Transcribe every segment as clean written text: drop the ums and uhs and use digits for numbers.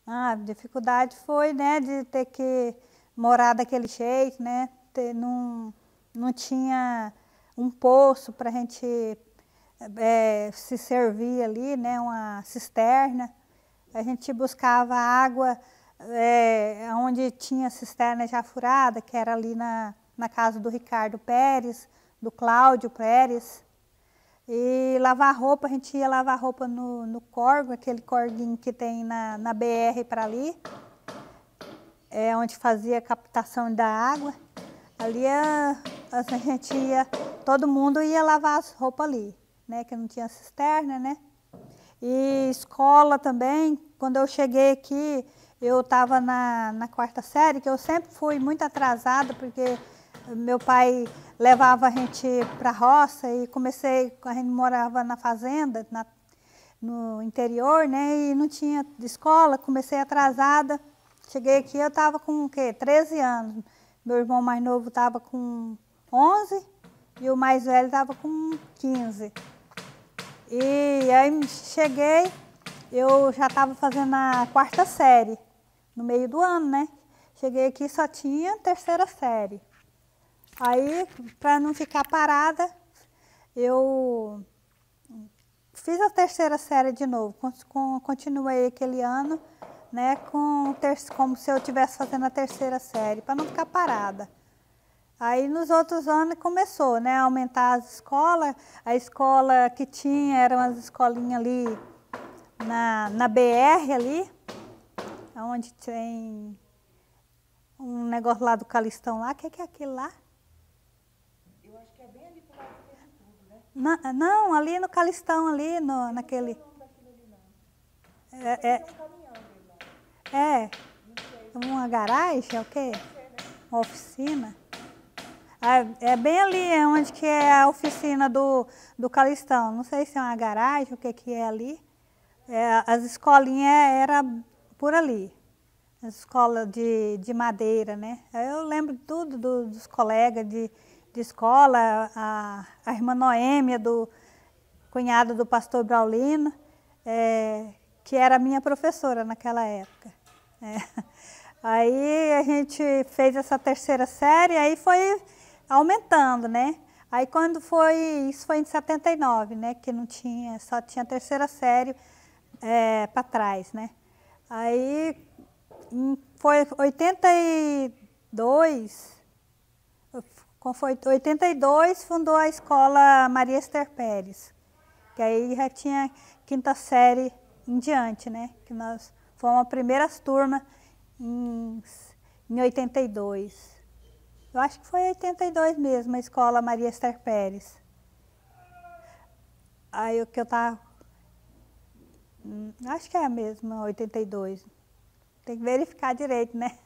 A dificuldade foi, né, de ter que morar daquele jeito, né? Não tinha um poço para a gente se servir ali, né? Uma cisterna. A gente buscava água onde tinha cisterna já furada, que era ali na casa do Ricardo Pérez, do Cláudio Pérez. E lavar roupa, a gente ia lavar roupa no córrego, aquele corguinho que tem na BR para ali, onde fazia a captação da água. Ali a gente ia, todo mundo ia lavar as roupas ali, né, que não tinha cisterna, né. E escola também, quando eu cheguei aqui, eu estava na quarta série, que eu sempre fui muito atrasada, porque meu pai levava a gente para a roça e a gente morava na fazenda, no interior, né, e não tinha escola, comecei atrasada. Cheguei aqui, eu estava com o quê? 13 anos. Meu irmão mais novo estava com 11 e o mais velho estava com 15. E aí cheguei, eu já estava fazendo a quarta série, no meio do ano, né? Cheguei aqui só tinha terceira série. Aí, para não ficar parada, eu fiz a terceira série de novo, continuei aquele ano, né, como se eu estivesse fazendo a terceira série, para não ficar parada. Aí nos outros anos começou, né, a aumentar as escolas. A escola que tinha eram as escolinhas ali na BR ali, onde tem um negócio lá do Calistão lá. O que é aquilo lá? Eu acho que é bem ali pro lado do tudo, né? Não, ali no Calistão, ali naquele... Não sei o nome daquilo ali, não. Tem um caminhão ali lá. É, Não sei. uma garagem, é o quê? Pode ser, né? Uma oficina. É bem ali, onde que é a oficina do Calistão. Não sei se é uma garagem, o que é ali. As escolinhas eram por ali. As escolas de madeira, né? Eu lembro tudo dos colegas de escola, a irmã Noêmia, do cunhado do pastor Braulino, que era minha professora naquela época. Aí a gente fez essa terceira série, aí foi aumentando, né? Aí quando isso foi em 79, né? Que não tinha, só tinha terceira série para trás, né? Aí foi 82, fundou a escola Maria Esther Pérez, que aí já tinha quinta série em diante, né? Que nós fomos a primeira turma em 82. Eu acho que foi 82 mesmo, a escola Maria Esther Pérez. Aí o que eu tava... Acho que é mesmo, 82. Tem que verificar direito, né?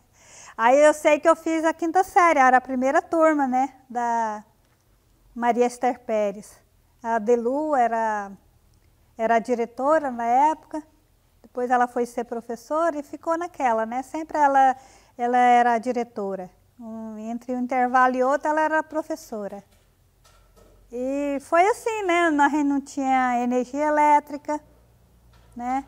Aí eu sei que eu fiz a quinta série, era a primeira turma, né? Da Maria Esther Pérez. A Delu era a diretora na época, depois ela foi ser professora e ficou naquela, né? Sempre ela era a diretora. Entre um intervalo e outro, ela era professora. E foi assim, né? A gente não tinha energia elétrica, né?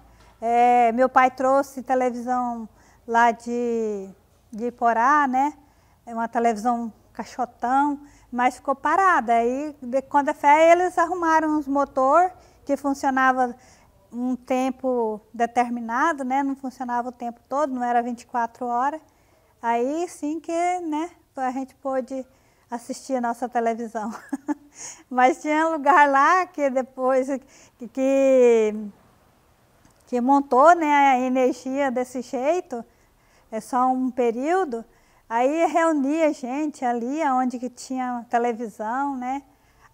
Meu pai trouxe televisão lá de Iporá, né? Uma televisão caixotão, mas ficou parada. Aí, quando a fé, eles arrumaram uns motor que funcionava um tempo determinado, né? Não funcionava o tempo todo, não era 24 horas. Aí sim que, né, a gente pôde assistir a nossa televisão. Mas tinha lugar lá que depois que montou, né, a energia desse jeito, é só um período, aí reunia gente ali onde que tinha televisão, né?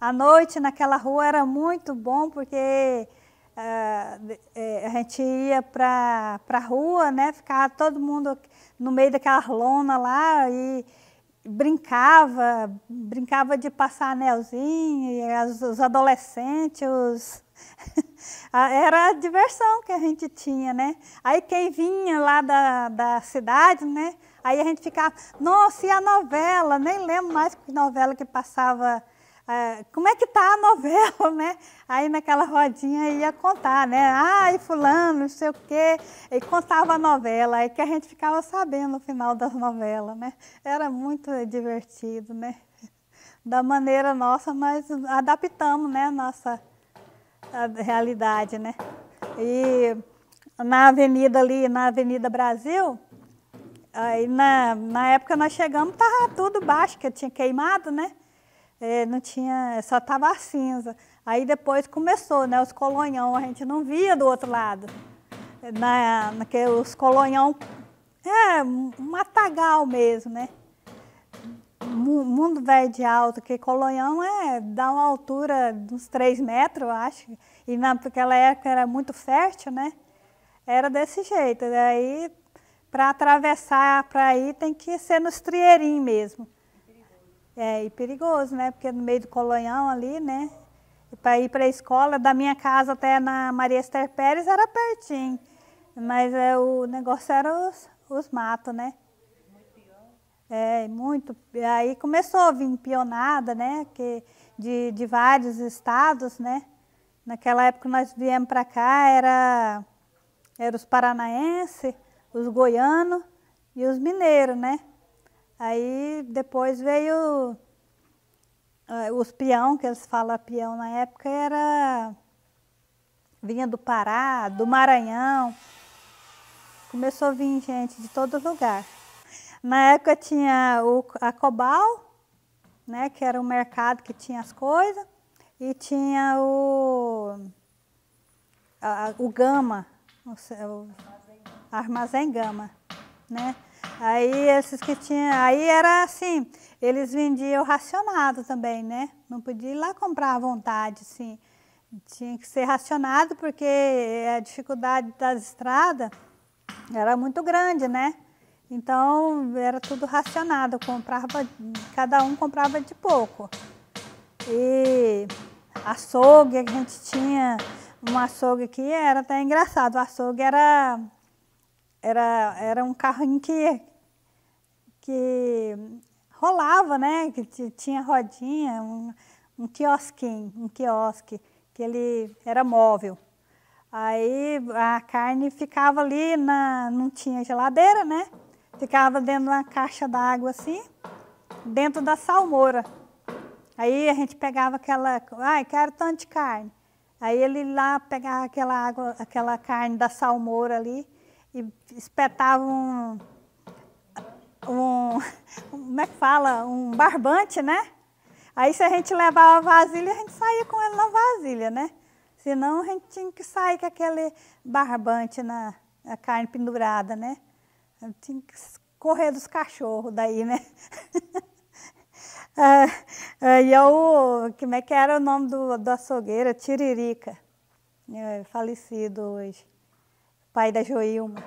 À noite naquela rua era muito bom porque a gente ia para a rua, né? Ficava todo mundo no meio daquela lona lá e brincava de passar anelzinho, e os adolescentes, era a diversão que a gente tinha, né? Aí quem vinha lá da cidade, né? Aí a gente ficava, nossa, e a novela? Nem lembro mais que novela que passava como é que tá a novela, né? Aí naquela rodinha ia contar, né? Ai, fulano, não sei o quê. E contava a novela, aí que a gente ficava sabendo no final das novelas, né? Era muito divertido, né? Da maneira nossa, nós adaptamos, né? Nossa realidade, né? E na avenida ali, na Avenida Brasil, aí na época nós chegamos, tava tudo baixo, que tinha queimado, né? Não tinha, só tava a cinza. Aí depois começou, né? Os colonhão, a gente não via do outro lado. Os colonhão, um matagal mesmo, né? Mundo velho de alto, que colonhão dá uma altura de uns 3 metros, eu acho. E naquela época era muito fértil, né? Era desse jeito. Daí, para atravessar para ir, tem que ser nos trieirinhos mesmo. E perigoso, né? Porque no meio do colonhão ali, né? Para ir para a escola, da minha casa até na Maria Esther Pérez era pertinho. Mas o negócio era os matos, né? Muito. Aí começou a vir pionada, né? De vários estados, né? Naquela época nós viemos para cá, era os paranaenses, os goianos e os mineiros, né? Aí depois veio os peão, que eles falam peão na época, vinha do Pará, do Maranhão. Começou a vir gente de todo lugar. Na época tinha a Cobal, né, que era o mercado que tinha as coisas, e tinha o Gama, o Armazém Gama, né? Aí esses que tinham, aí era assim, eles vendiam racionado também, né? Não podia ir lá comprar à vontade, assim. Tinha que ser racionado porque a dificuldade das estradas era muito grande, né? Então era tudo racionado, cada um comprava de pouco. E açougue, a gente tinha um açougue que era até engraçado, o açougue era um carrinho que rolava, né? Que tinha rodinha, um quiosque, que ele era móvel. Aí a carne ficava ali, não tinha geladeira, né? Ficava dentro de uma caixa d'água assim, dentro da salmoura. Aí a gente pegava quero tanto de carne. Aí ele lá pegava aquela carne da salmoura ali e espetava como é que fala? Um barbante, né? Aí se a gente levava a vasilha, a gente saía com ele na vasilha, né? Senão a gente tinha que sair com aquele barbante na carne pendurada, né? Tinha que correr dos cachorros daí, né? Como é que era o nome do açougueiro? Tiririca, falecido hoje, pai da Joilma.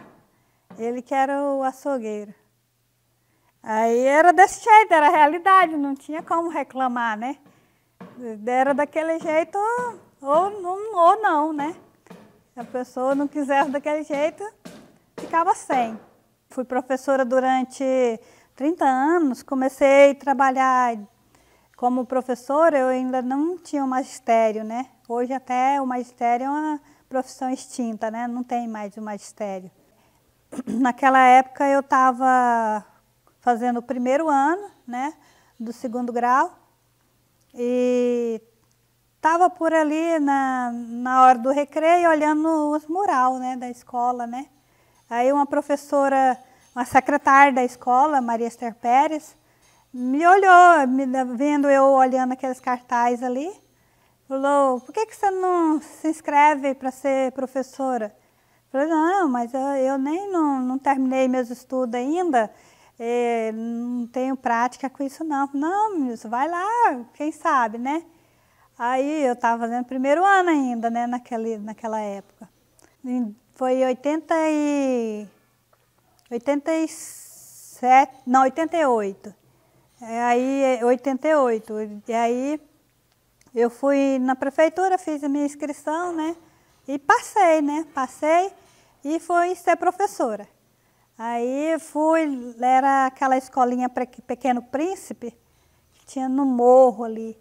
Ele que era o açougueiro. Aí era desse jeito, era a realidade, não tinha como reclamar, né? Era daquele jeito ou não, né? Se a pessoa não quisesse daquele jeito, ficava sem. Fui professora durante 30 anos, comecei a trabalhar como professora, eu ainda não tinha o magistério, né? Hoje até o magistério é uma profissão extinta, né? Não tem mais o magistério. Naquela época eu estava fazendo o primeiro ano, né? Do 2º grau e estava por ali na hora do recreio olhando os mural, né? Da escola, né? Aí uma professora, uma secretária da escola, Maria Esther Pérez, me olhou, vendo eu olhando aqueles cartazes ali, falou, por que você não se inscreve para ser professora? Eu falei, não, mas eu nem não terminei meus estudos ainda, não tenho prática com isso não. Não, Milson, vai lá, quem sabe, né? Aí eu estava fazendo 1º ano ainda, né, naquela época. Foi 88. Aí 88. E aí eu fui na prefeitura, fiz a minha inscrição, né? E passei, né? Passei e fui ser professora. Aí era aquela escolinha Pequeno Príncipe, que tinha no morro ali.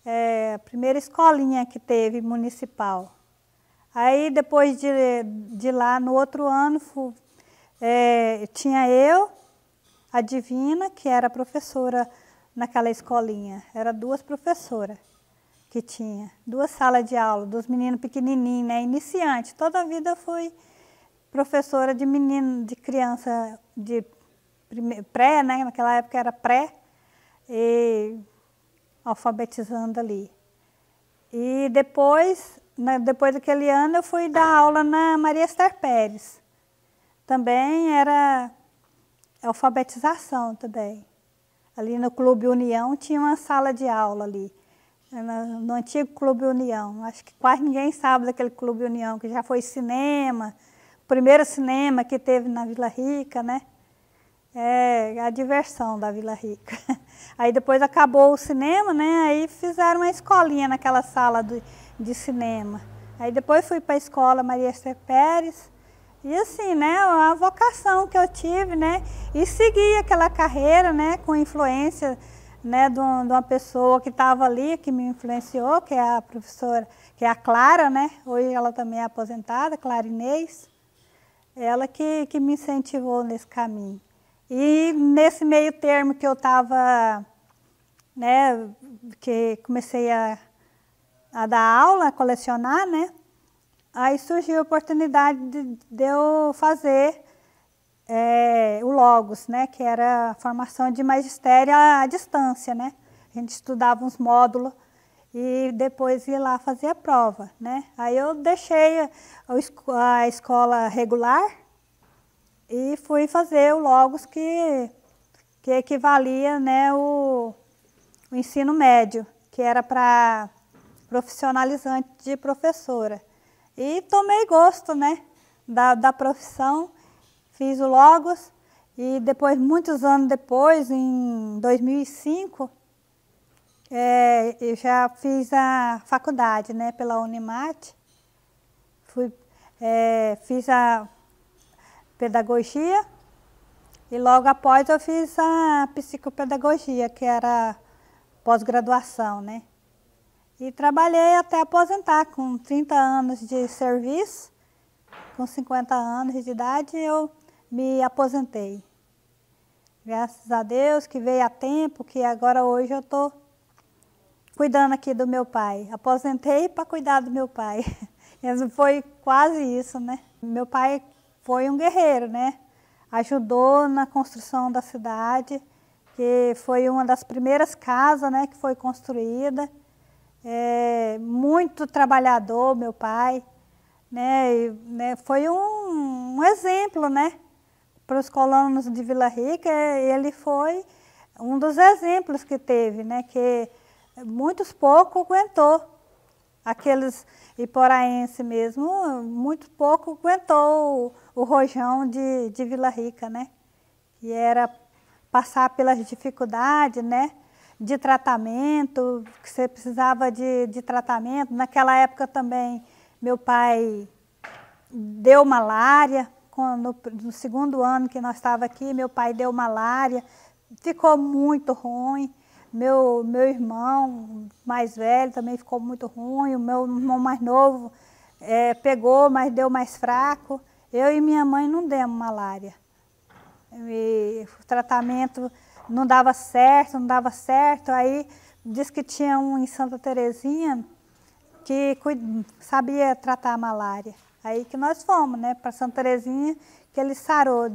a primeira escolinha que teve municipal. Aí depois de lá, no outro ano, tinha eu, a Divina, que era professora naquela escolinha. Era 2 professoras que tinha, 2 salas de aula, dos meninos pequenininhos, né, iniciante. Toda a vida fui professora de menino, de criança, de pré, né, naquela época era pré, e alfabetizando ali. E depois, depois daquele ano, eu fui dar aula na Maria Esther Pérez. Também era alfabetização também. Ali no Clube União tinha uma sala de aula ali, no antigo Clube União. Acho que quase ninguém sabe daquele Clube União, que já foi cinema, o primeiro cinema que teve na Vila Rica, né? É a diversão da Vila Rica. Aí depois acabou o cinema, né? Aí fizeram uma escolinha naquela sala de cinema. Aí depois fui para a escola Maria Esther Pérez. E assim, né? A vocação que eu tive, né? E segui aquela carreira, né? Com influência, né? De uma pessoa que estava ali, que me influenciou, que é a professora, que é a Clara, né? Hoje ela também é aposentada, Clara Inês. Ela que me incentivou nesse caminho. E nesse meio termo que eu estava, né, que comecei a dar aula, a colecionar, né, aí surgiu a oportunidade de eu fazer o Logos, né, que era a formação de magistério à distância, né. A gente estudava uns módulos e depois ia lá fazer a prova, né. Aí eu deixei a escola regular e fui fazer o Logos, que equivalia, né, o ensino médio, que era para profissionalizante de professora. E tomei gosto, né, da profissão, fiz o Logos e depois, muitos anos depois, em 2005, eu já fiz a faculdade, né, pela Unimat, fiz a pedagogia e logo após eu fiz a psicopedagogia, que era pós-graduação, né? E trabalhei até aposentar, com 30 anos de serviço, com 50 anos de idade eu me aposentei. Graças a Deus que veio a tempo, que agora hoje eu estou cuidando aqui do meu pai. Aposentei para cuidar do meu pai. Foi quase isso, né? Meu pai foi um guerreiro, né? Ajudou na construção da cidade, que foi uma das primeiras casas, né, que foi construída. Muito trabalhador, meu pai, né? Foi um exemplo, né, para os colonos de Vila Rica. Ele foi um dos exemplos que teve, né, que muitos pouco aguentou. Aqueles iporaenses mesmo, muito pouco aguentou o rojão de Vila Rica, né? Que era passar pelas dificuldades, né? De tratamento, que você precisava de tratamento. Naquela época também, meu pai deu malária. No segundo ano que nós estávamos aqui, meu pai deu malária, ficou muito ruim. Meu irmão mais velho também ficou muito ruim, o meu irmão mais novo pegou, mas deu mais fraco. Eu e minha mãe não demos malária. E o tratamento não dava certo, aí disse que tinha um em Santa Terezinha que sabia tratar a malária. Aí que nós fomos, né, para Santa Terezinha, que ele sarou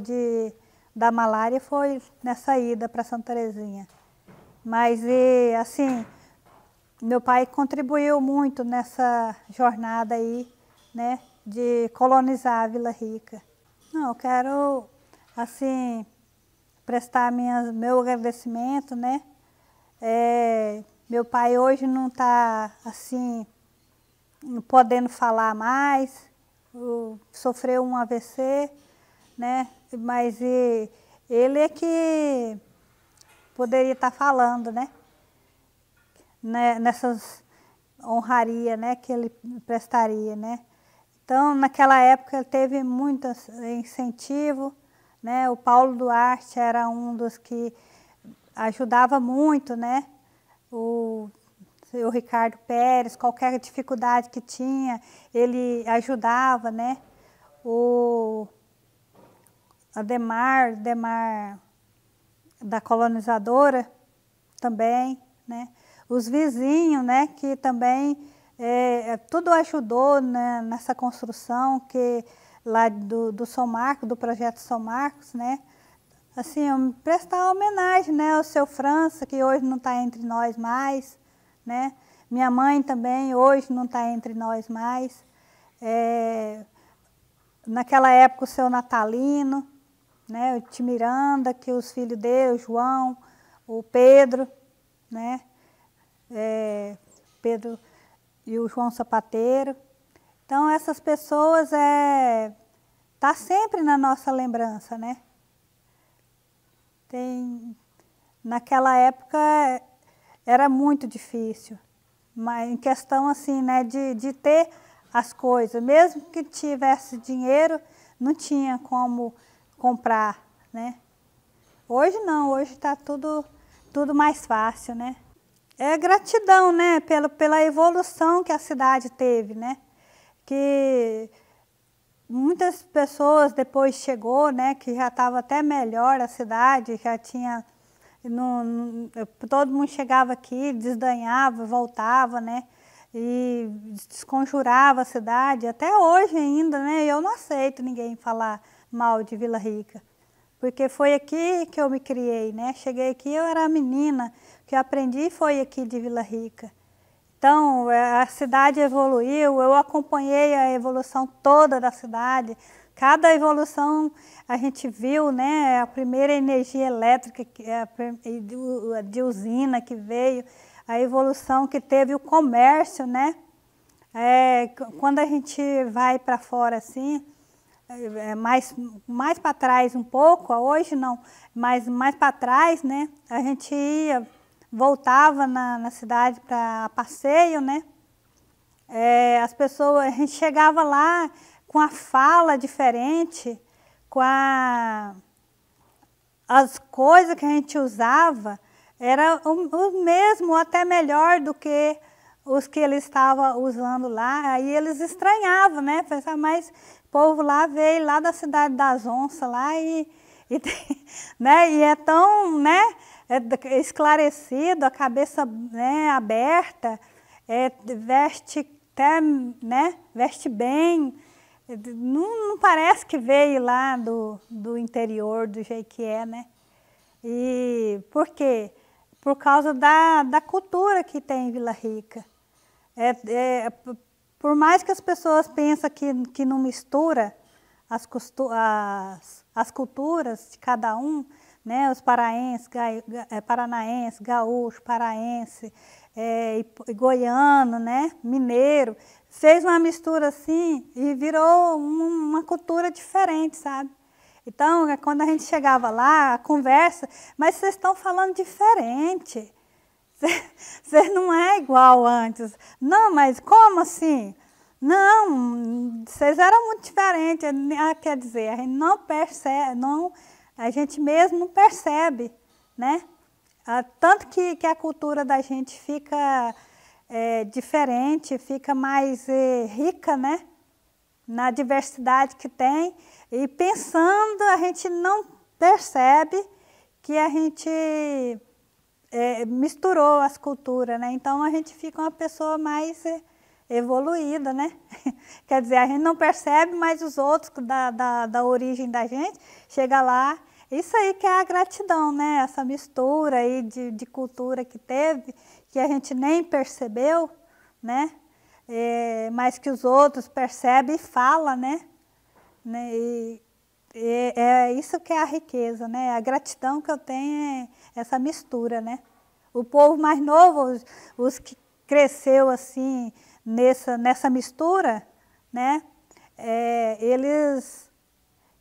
da malária, foi nessa ida para Santa Terezinha. Mas, assim, meu pai contribuiu muito nessa jornada aí, né, de colonizar a Vila Rica. Não, eu quero, assim, prestar meu agradecimento, né. Meu pai hoje não está, assim, podendo falar mais, sofreu um AVC, né, mas ele é que poderia estar falando, né, nessas honrarias, né, que ele prestaria, né. Então, naquela época, ele teve muito incentivo, né, o Paulo Duarte era um dos que ajudava muito, né, o Ricardo Pérez, qualquer dificuldade que tinha, ele ajudava, né? O Ademar da colonizadora também, né? Os vizinhos, né, que também tudo ajudou, né, nessa construção que lá do São Marcos, do projeto São Marcos, né? Assim, prestar homenagem, né, ao seu França, que hoje não está entre nós mais, né? Minha mãe também hoje não está entre nós mais. Naquela época o seu Natalino, né, o Timiranda, que os filhos dele, o João, o Pedro, né? Pedro e o João Sapateiro. Então, essas pessoas tá sempre na nossa lembrança, né? Naquela época era muito difícil, mas em questão assim, né, de ter as coisas, mesmo que tivesse dinheiro, não tinha como comprar, né? Hoje não, hoje está tudo mais fácil, né? É gratidão, né, pela evolução que a cidade teve, né? Que muitas pessoas depois chegou, né, que já estava até melhor a cidade, já tinha, todo mundo chegava aqui, desdanhava, voltava, né, e desconjurava a cidade, até hoje ainda, né, eu não aceito ninguém falar mal de Vila Rica, porque foi aqui que eu me criei, né, cheguei aqui, eu era menina, o que eu aprendi foi aqui de Vila Rica. Então, a cidade evoluiu, eu acompanhei a evolução toda da cidade. Cada evolução a gente viu, né? A primeira energia elétrica de usina que veio, a evolução que teve o comércio, né? Quando a gente vai para fora assim, mais para trás um pouco, hoje não, mas mais para trás, né? A gente voltava na cidade para passeio, né? As pessoas, a gente chegava lá com a fala diferente, com as coisas que a gente usava, era o mesmo, até melhor do que os que ele estava usando lá. Aí eles estranhavam, né? Pensavam, mas o povo lá veio lá da cidade das onças lá né? E é tão, né? Esclarecido, a cabeça, né, aberta, veste até, né, veste bem, não parece que veio lá do interior, do jeito que é, né? E por quê? Por causa da cultura que tem em Vila Rica. Por mais que as pessoas pensem que não mistura as culturas de cada um, né, os paranaenses, gaúcho, paraense, goiano, né, mineiro, fez uma mistura assim e virou uma cultura diferente, sabe? Então, quando a gente chegava lá, a conversa, mas vocês estão falando diferente, vocês não é igual antes. Não, mas como assim? Não, vocês eram muito diferentes, quer dizer, a gente não percebe, a gente mesmo não percebe, né? Tanto que a cultura da gente fica diferente, fica mais rica, né? Na diversidade que tem. E pensando, a gente não percebe que a gente misturou as culturas, né? Então a gente fica uma pessoa mais evoluída, né? Quer dizer, a gente não percebe, mas os outros da origem da gente, chega lá. Isso aí que é a gratidão, né? Essa mistura aí de cultura que teve, que a gente nem percebeu, né? Mas que os outros percebem e falam, né? E é isso que é a riqueza, né? A gratidão que eu tenho é essa mistura, né? O povo mais novo, os que cresceu assim nessa mistura, né? Eles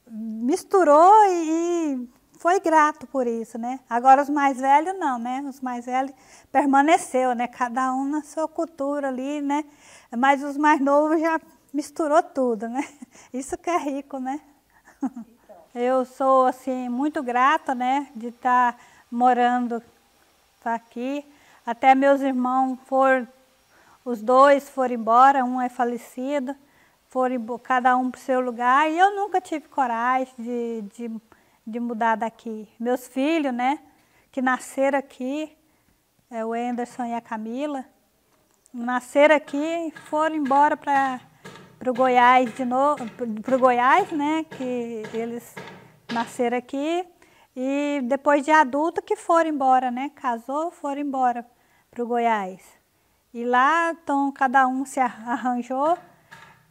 misturou e foi grato por isso, né? Agora os mais velhos não, né? Os mais velhos permaneceu, né? Cada um na sua cultura ali, né? Mas os mais novos já misturou tudo, né? Isso que é rico, né? Eu sou assim muito grata, né? De estar morando aqui. Até meus irmãos foram, os dois foram embora, um é falecido, cada um para o seu lugar, e eu nunca tive coragem de mudar daqui. Meus filhos, né, que nasceram aqui, o Anderson e a Camila, nasceram aqui e foram embora para o Goiás de novo, para o Goiás, né, que eles nasceram aqui, e depois de adulto que foram embora, né, casou, foram embora para o Goiás. E lá, então, cada um se arranjou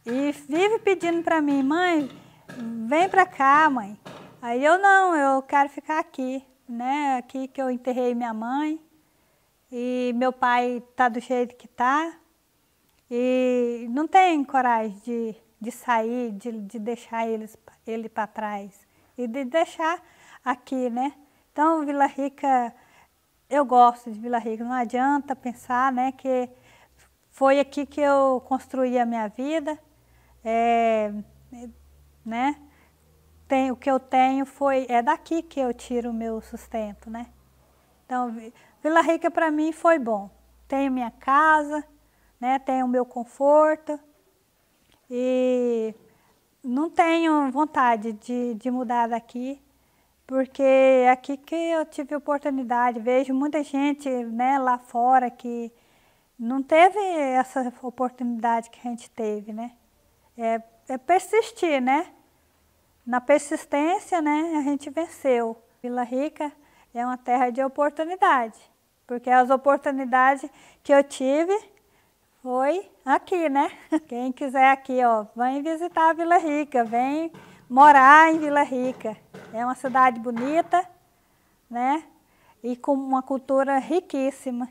e vive pedindo para mim, mãe, vem para cá, mãe. Aí eu não, eu quero ficar aqui, né, aqui que eu enterrei minha mãe, e meu pai está do jeito que está, e não tem coragem de sair, de deixar ele para trás, e de deixar aqui, né. Então, Vila Rica, eu gosto de Vila Rica, não adianta pensar, né, que foi aqui que eu construí a minha vida, né, o que eu tenho é daqui que eu tiro o meu sustento, né. Então, Vila Rica para mim foi bom. Tenho minha casa, né, tenho o meu conforto e não tenho vontade de mudar daqui, porque é aqui que eu tive oportunidade. Vejo muita gente, né, lá fora que não teve essa oportunidade que a gente teve, né. É persistir, né. Na persistência, né, a gente venceu. Vila Rica é uma terra de oportunidade, porque as oportunidades que eu tive foi aqui, né? Quem quiser aqui, ó, vem visitar a Vila Rica, vem morar em Vila Rica. É uma cidade bonita, né? E com uma cultura riquíssima.